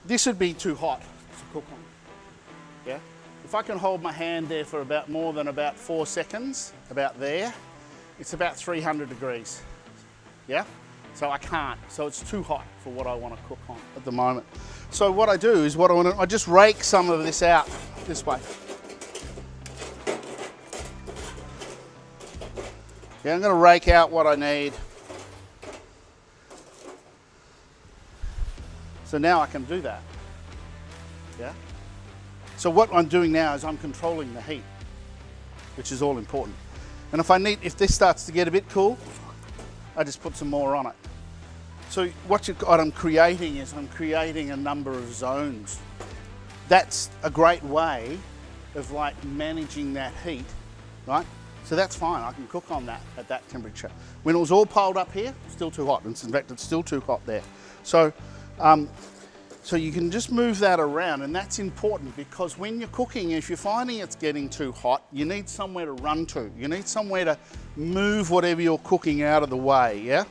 this would be too hot to cook on. Yeah. If I can hold my hand there for about more than about 4 seconds, about there, it's about 300 degrees. Yeah. So I can't. So it's too hot for what I want to cook on at the moment. So what I do is I just rake some of this out this way. Yeah, I'm going to rake out what I need. So now I can do that. Yeah. So what I'm doing now is I'm controlling the heat, which is all important. And if this starts to get a bit cool, I just put some more on it. So what I'm creating is I'm creating a number of zones. That's a great way of like managing that heat, right? So that's fine, I can cook on that at that temperature. When it was all piled up here, still too hot. In fact, it's still too hot there. So, so you can just move that around, and that's important because when you're cooking, if you're finding it's getting too hot, you need somewhere to run to. You need somewhere to move whatever you're cooking out of the way, yeah?